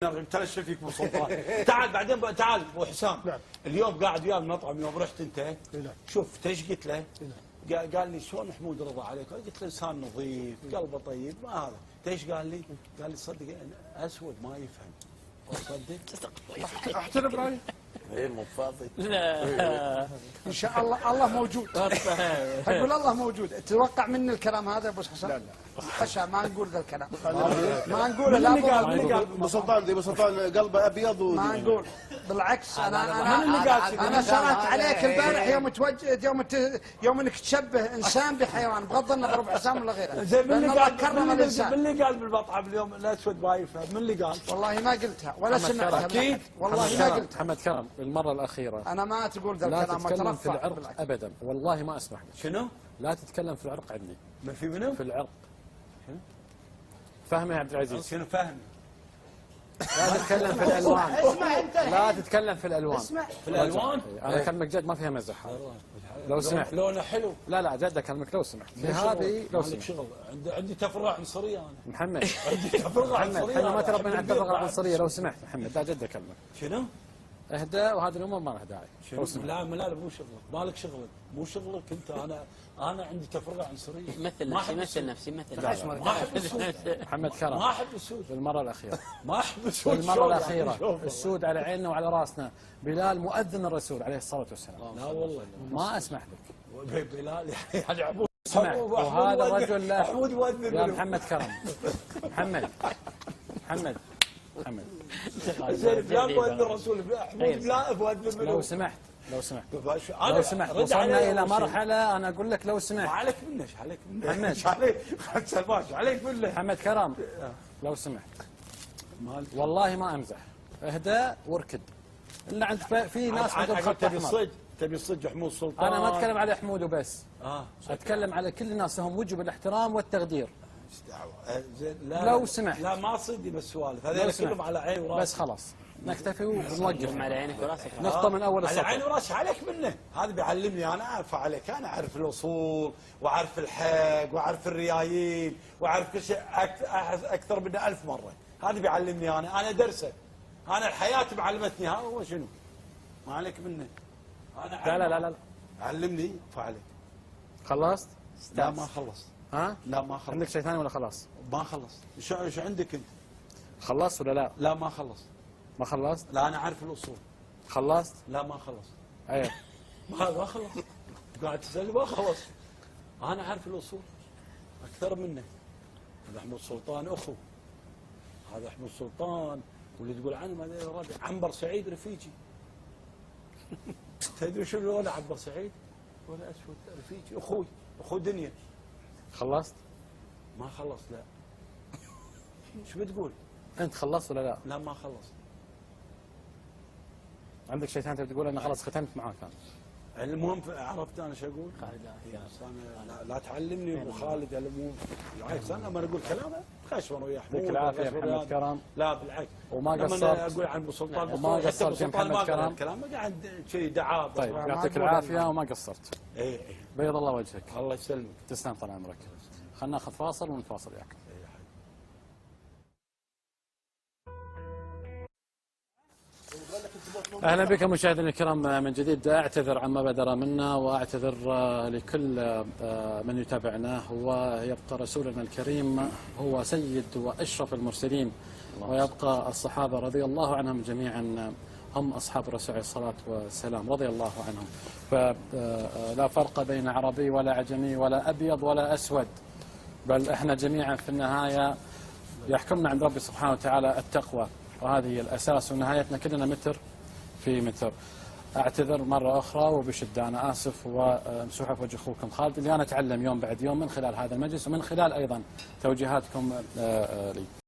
تلش فيك ابو سلطان. تعال بعدين تعال ابو حسام. اليوم قاعد وياه بالمطعم يوم رحت انت. شوف ايش قلت له؟ قال لي شلون حمود رضى عليك؟ قلت له انسان نظيف قلبه طيب ما هذا. ايش قال لي؟ قال لي صدق اسود ما يفهم. صدق احترم رايي. ايه مو فاضي. لا ان شاء الله الله موجود. اقول الله موجود. تتوقع مني الكلام هذا ابو حسن؟ لا حشا ما نقول ذا الكلام. ما نقول لا ابو سلطان قلبه ابيض ما نقول بالعكس. انا شرحت عليك البارح يوم انك تشبه انسان بحيوان بغض النظر ابو حسام ولا غيره. زين من اللي قال كرم الانسان؟ من اللي قال بالمطعم اليوم الاسود ما يفهم؟ من اللي قال؟ والله ما قلتها ولا سمعتها. اكيد والله ما قلتها. محمد كرم المره الاخيره انا ما تقول ذا لا الكلام. تتكلم في العرق ابدا والله ما اسمح لك. شنو؟ لا تتكلم في العرق عندي. ما في منو؟ في العرق. فهم يا عبد العزيز. شنو فهم؟ لا تتكلم في الالوان. اسمع انت. لا تتكلم في الالوان. اسمع في الالوان؟ انا اكلمك جد ما فيها مزح. لو سمحت. لونه حلو. لا جد اكلمك لو سمحت. في هذه لو سمحت. شغل عندي تفرقه عنصريه انا. محمد عندي تفرقه محمد عنصريه. احنا ما تربينا على التفرقه العنصريه لو سمحت محمد لا جد اكلمك. شنو؟ اهدى وهذه الامور ما لها داعي. لو سمحت. لا مو شغلك مالك شغلك مو شغلك انت. انا عندي تفرقه عنصريه. مثل نفسي ما احب السود. محمد كرم ما احب السود. بالمره الاخيره ما احب السود. بالمره الاخيره السود على عيننا وعلى راسنا. بلال مؤذن الرسول عليه الصلاه والسلام. لا والله ما اسمح لك. بلال يعني عبود اسمع وهذا الرجل لا حمود مؤذن يا محمد كرم محمد زين بلال مؤذن الرسول حمود بلال مؤذن لو سمحت وصلنا الى مرحله انا اقول لك لو سمحت. عليك منه عليك منه محمد عليك منه محمد كرم لو سمحت والله ما امزح. اهدى واركد. الا عند في ناس عندهم خط احمر. تبي الصدق حمود سلطان. انا ما اتكلم على حمود وبس. اتكلم على كل الناس لهم وجب الاحترام والتقدير. لو سمحت. لا ما صدي بالسوالف هذول كلهم على عيني وراسي. بس خلاص نكتفي ونوقف. على عينك وراسك. نقطة من أول على السطر. عيني وراسي عليك منه. هذا بيعلمني أنا أعرف عليك. أنا أعرف الأصول وأعرف الحق وأعرف الريايين وأعرف كل شيء أكثر من 1000 مرة. هذا بيعلمني أنا درسه. أنا الحياة معلمتني. هذا هو شنو؟ ما عليك منه. أنا لا علمني فعليك. خلصت؟ لا ما خلصت. ها؟ لا ما خلصت. عندك شيء ثاني ولا خلاص؟ ما خلصت. شو عندك أنت؟ خلصت ولا لا؟ لا ما خلصت. ما خلصت؟ لا أنا أعرف الأصول. خلصت؟ لا ما خلصت. أيه ما خلص. قاعد تسألني ما خلص. أنا أعرف الأصول أكثر منه. هذا حمود سلطان أخو. هذا حمود سلطان واللي تقول عنه ما أدري ربع. عنبر سعيد رفيجي. تدري شو لون عنبر سعيد؟ ولا أسود رفيجي أخوي أخو دنيا. خلصت؟ ما خلص لا. شو بتقول؟ أنت خلصت ولا لا؟ لا ما خلص. عندك شيء ثاني تقول أنا خلاص ختمت معاك أنا. المهم عرفت انا شو اقول؟ انا لا تعلمني ابو خالد مو بالعكس. انا لما اقول كلامه خشمر ويا حمود. يعطيك العافيه يا محمد كرم. لا بالعكس وما قصرت. لما اقول عن ابو سلطان وما قصرت يا محمد كرم. الكلام قاعد شيء دعابه. طيب يعطيك العافيه وما قصرت. اي بيض الله وجهك. الله يسلمك. تسلم طال عمرك. خلينا ناخذ فاصل ونفاصل وياك. اهلا بكم مشاهدينا الكرام من جديد. اعتذر عما بدر منا واعتذر لكل من يتابعنا. ويبقى رسولنا الكريم هو سيد واشرف المرسلين ويبقى الصحابه رضي الله عنهم جميعا هم اصحاب الرسول عليه الصلاه والسلام رضي الله عنهم. فلا فرق بين عربي ولا عجمي ولا ابيض ولا اسود، بل احنا جميعا في النهايه يحكمنا عند ربي سبحانه وتعالى التقوى، وهذه هي الاساس، ونهايتنا كلنا متر في متر. اعتذر مره اخرى وبشده، انا اسف ومسوحه في وجه اخوكم خالد اللي انا اتعلم يوم بعد يوم من خلال هذا المجلس ومن خلال ايضا توجيهاتكم لي.